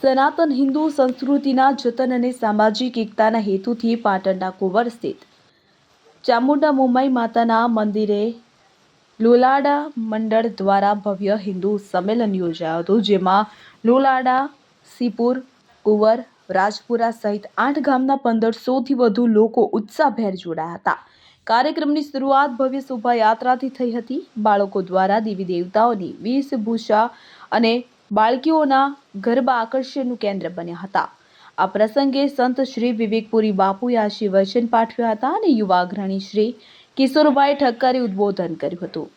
સનાતન હિન્દુ સંસ્કૃતિના જતન અને સામાજિક એકતાના હેતુથી પાટણના કુંવર સ્થિત ચામુંડા મુંબઈ માતાના મંદિરે લુલાડા મંડળ દ્વારા ભવ્ય હિન્દુ સંમેલન યોજાયું હતું, જેમાં લુલાડા, સિપુર, કુંવર, રાજપુરા સહિત 8 ગામના 1500થી વધુ લોકો ઉત્સાહભેર જોડાયા હતા. કાર્યક્રમની શરૂઆત ભવ્ય શોભાયાત્રાથી થઈ હતી. બાળકો દ્વારા દેવી દેવતાઓની વેશભૂષા અને બાળકીઓના ગરબા આકર્ષણનું કેન્દ્ર બન્યા હતા. આ પ્રસંગે સંત શ્રી વિવેકપુરી બાપુએ આશીર્વચન પાઠવ્યા હતા અને યુવા અગ્રણી શ્રી કિશોરભાઈ ઠક્કરે ઉદ્બોધન કર્યું હતું.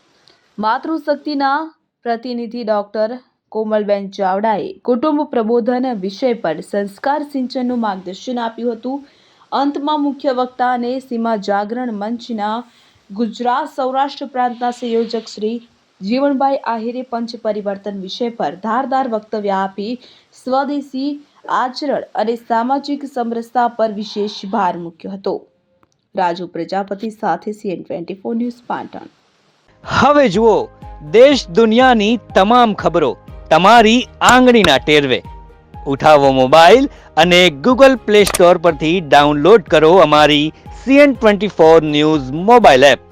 માતૃશક્તિના પ્રતિનિધિ ડોક્ટર કોમલબેન ચાવડાએ કુટુંબ પ્રબોધન વિષય પર સંસ્કાર સિંચનનું માર્ગદર્શન આપ્યું હતું. અંતમાં મુખ્ય વક્તા અને સીમા જાગરણ મંચના ગુજરાત સૌરાષ્ટ્ર પ્રાંતના સંયોજક શ્રી જીવણભાઈ આહિરે પંચ પરિવર્તન વિષય પર ધારદાર વક્તવ્ય આપી સ્વદેશી આચરણ અને સામાજિક સમરસતા પર વિશેષ ભાર મૂક્યો હતો. રાજુ પ્રજાપતિ સાથે CN24 ન્યૂઝ પાટણ. હવે જુઓ દેશ દુનિયાની તમામ ખબરો તમારી આંગળીના ટેરવે. ઉઠાવો મોબાઈલ અને Google Play Store પરથી ડાઉનલોડ કરો અમારી CN24 ન્યૂઝ મોબાઈલ એપ.